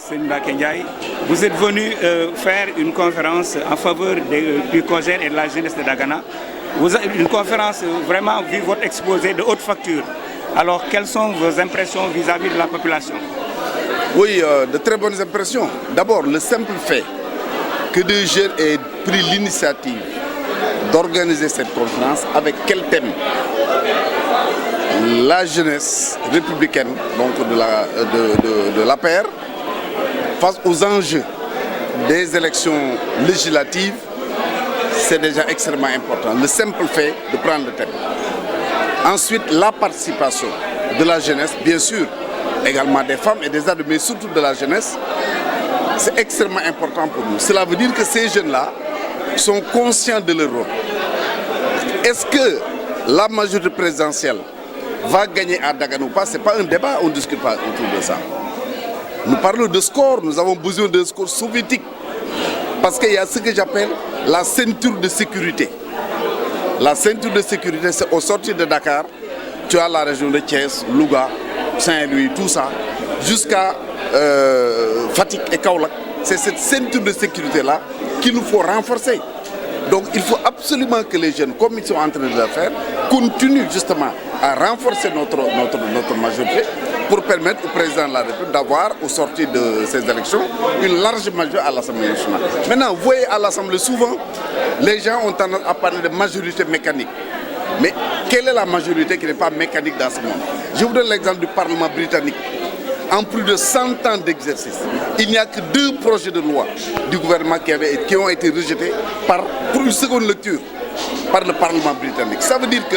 Senda Kenyaï, vous êtes venu faire une conférence en faveur du COJER et de la jeunesse de Dagana. Une conférence vraiment vu votre exposé de haute facture. Alors, quelles sont vos impressions vis-à-vis de la population? Oui, de très bonnes impressions. D'abord, le simple fait que des jeunes aient pris l'initiative d'organiser cette conférence avec quel thème? La jeunesse républicaine, donc de l'APR, face aux enjeux des élections législatives, c'est déjà extrêmement important. Le simple fait de prendre le thème. Ensuite, la participation de la jeunesse, bien sûr, également des femmes et des adultes, mais surtout de la jeunesse, c'est extrêmement important pour nous. Cela veut dire que ces jeunes-là sont conscients de leur rôle. Est-ce que la majorité présidentielle va gagner à Dagana ou pas? Ce n'est pas un débat, on ne discute pas autour de ça. Nous parlons de score, nous avons besoin d'un score soviétique. Parce qu'il y a ce que j'appelle la ceinture de sécurité. La ceinture de sécurité, c'est au sortir de Dakar, tu as la région de Thiès, Louga, Saint-Louis, tout ça, jusqu'à Fatick et Kaolack. C'est cette ceinture de sécurité-là qu'il nous faut renforcer. Donc il faut absolument que les jeunes, comme ils sont en train de le faire, continuent justement à renforcer notre majorité pour permettre au président de la République d'avoir, au sortir de ces élections, une large majorité à l'Assemblée nationale. Maintenant, vous voyez à l'Assemblée, souvent, les gens ont tendance à parler de majorité mécanique. Mais quelle est la majorité qui n'est pas mécanique dans ce monde? Je vous donne l'exemple du Parlement britannique. En plus de 100 ans d'exercice, il n'y a que 2 projets de loi du gouvernement qui ont été rejetés pour une seconde lecture par le Parlement britannique. Ça veut dire que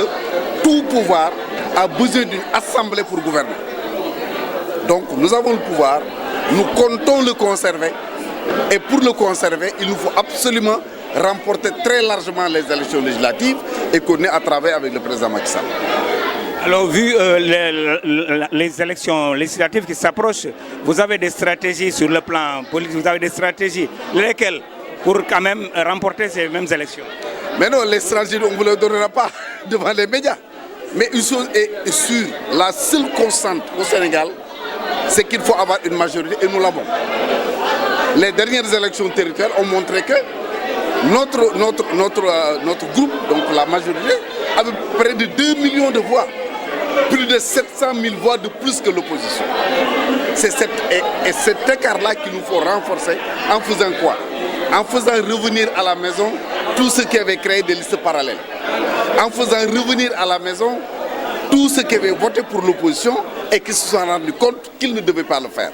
tout pouvoir a besoin d'une assemblée pour gouverner. Donc nous avons le pouvoir, nous comptons le conserver, et pour le conserver, il nous faut absolument remporter très largement les élections législatives et qu'on ait à travailler avec le président Macky Sall. Alors, vu les élections législatives qui s'approchent, vous avez des stratégies sur le plan politique, vous avez des stratégies, lesquelles pour quand même remporter ces mêmes élections? Mais non, les stratégies, on ne vous les donnera pas devant les médias. Mais une chose est sûre, la seule constante au Sénégal, c'est qu'il faut avoir une majorité et nous l'avons. Les dernières élections territoriales ont montré que notre groupe, donc la majorité, avait près de 2 millions de voix. Plus de 700 000 voix de plus que l'opposition. C'est cet écart-là qu'il nous faut renforcer en faisant quoi? En faisant revenir à la maison tous ceux qui avaient créé des listes parallèles. En faisant revenir à la maison tous ceux qui avaient voté pour l'opposition et qui se sont rendus compte qu'ils ne devaient pas le faire.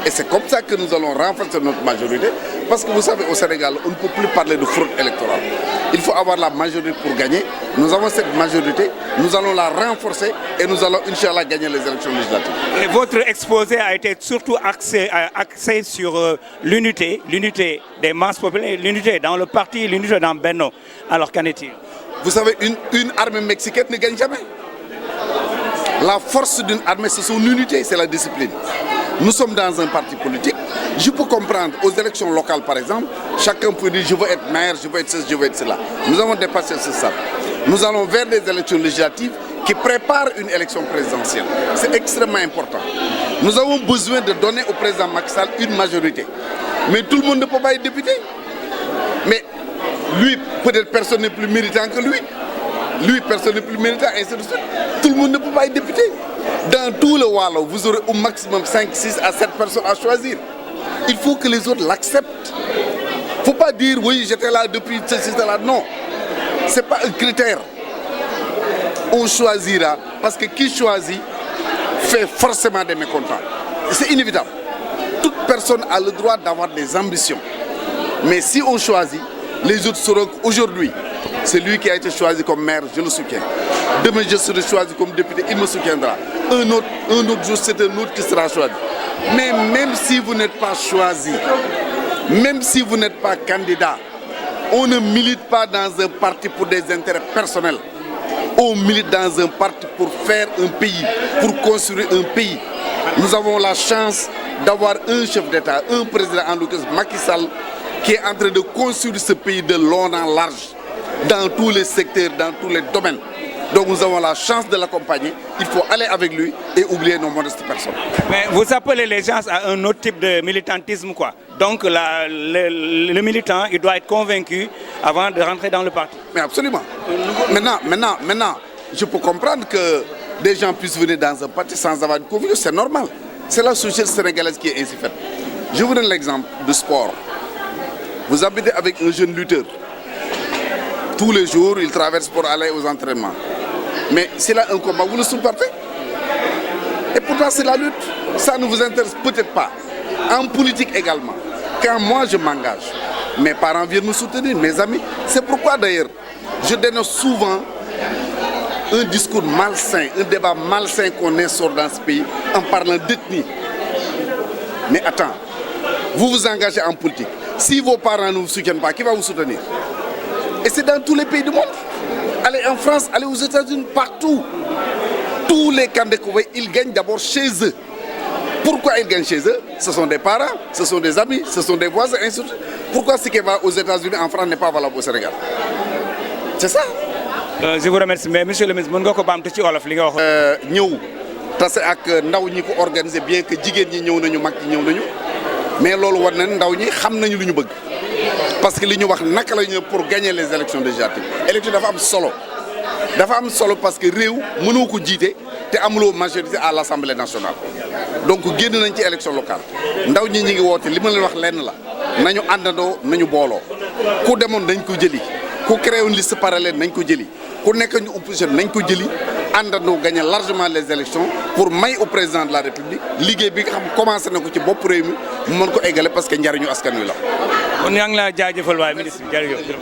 Et c'est comme ça que nous allons renforcer notre majorité. Parce que vous savez, au Sénégal, on ne peut plus parler de fraude électorale. Il faut avoir la majorité pour gagner. Nous avons cette majorité, nous allons la renforcer et nous allons, Inch'Allah, gagner les élections législatives. Et votre exposé a été surtout axé sur l'unité des masses populaires, l'unité dans le parti, l'unité dans Benno. Alors qu'en est-il? Vous savez, une armée mexicaine ne gagne jamais. La force d'une armée, c'est son unité, c'est la discipline. Nous sommes dans un parti politique. Je peux comprendre, aux élections locales par exemple, chacun peut dire je veux être maire, je veux être ceci, je veux être cela. Nous avons dépassé ce stade. Nous allons vers des élections législatives qui préparent une élection présidentielle. C'est extrêmement important. Nous avons besoin de donner au président Macky Sall une majorité. Mais tout le monde ne peut pas être député. Mais lui, peut-être personne n'est plus méritant que lui. Lui, personne n'est plus méritant, et ainsi de suite. Tout le monde ne peut pas être député. Dans tout le Wallo, vous aurez au maximum 5, 6 à 7 personnes à choisir. Il faut que les autres l'acceptent. Il ne faut pas dire, oui, j'étais là depuis ceci, cela. Non, ce n'est pas un critère. On choisira, parce que qui choisit fait forcément des mécontents. C'est inévitable. Toute personne a le droit d'avoir des ambitions. Mais si on choisit, les autres sauront qu'aujourd'hui, c'est lui qui a été choisi comme maire, je le soutiens. Demain, je serai choisi comme député, il me soutiendra. Un autre jour, c'est un autre qui sera choisi. Mais même si vous n'êtes pas choisi, même si vous n'êtes pas candidat, on ne milite pas dans un parti pour des intérêts personnels. On milite dans un parti pour faire un pays, pour construire un pays. Nous avons la chance d'avoir un chef d'État, un président, en l'occurrence Macky Sall, qui est en train de construire ce pays de long en large, dans tous les secteurs, dans tous les domaines. Donc nous avons la chance de l'accompagner. Il faut aller avec lui et oublier nos modestes personnes. Mais vous appelez les gens à un autre type de militantisme, quoi. Donc le militant, il doit être convaincu avant de rentrer dans le parti. Mais absolument. Maintenant, je peux comprendre que des gens puissent venir dans un parti sans avoir de conviction. C'est normal. C'est la société sénégalaise qui est ainsi faite. Je vous donne l'exemple de sport. Vous habitez avec un jeune lutteur. Tous les jours, il traverse pour aller aux entraînements. Mais s'il a un combat, vous le supportez. Et pourtant, c'est la lutte. Ça ne vous intéresse peut-être pas. En politique également. Quand moi, je m'engage, mes parents viennent me soutenir, mes amis. C'est pourquoi, d'ailleurs, je dénonce souvent un discours malsain, un débat malsain qu'on instaure dans ce pays en parlant d'ethnie. Mais attends, vous vous engagez en politique. Si vos parents ne vous soutiennent pas, qui va vous soutenir? Et c'est dans tous les pays du monde. Allez en France, allez aux États-Unis, partout. Tous les Kandekoué, ils gagnent d'abord chez eux. Pourquoi ils gagnent chez eux? Ce sont des parents, ce sont des amis, ce sont des voisins, ainsi de suite. Pourquoi ce qui va aux États-Unis, en France, n'est pas valable au Sénégal? C'est ça. Je vous remercie, mais monsieur le ministre, vous pouvez me wolof li nga wax. ñëw tase ak ndaw ñi ko organiser bien que jigéen ñi ñëw nañu mag ñi ñëw nañu mais loolu war na ndaw ñi xam nañu lu ñu bëgg parce que li ñu wax naka la ñu pour gagner les élections législatives élection dafa am solo parce que réew mënoo ko jiite te amuloo majorité à l'Assemblée nationale donc génn nañ ci élection locale ndaw ñi ñi ngi woote li ma leen wax lenn la nañu àndandoo nañu booloo ku demoon dañ ko jëli ku créé une liste parallèle nañ ko jëli ku nekk ñu opposition nañ ko jëli àndandoo gagner largement les élections pour may au président de la République liggéey bi nga xam commencé na ko ci bopp réew mi mu mën ko eggale parce que njariñu askan wi la. kon yaa ngi la jaajëfal waaye ministre jërëjëf.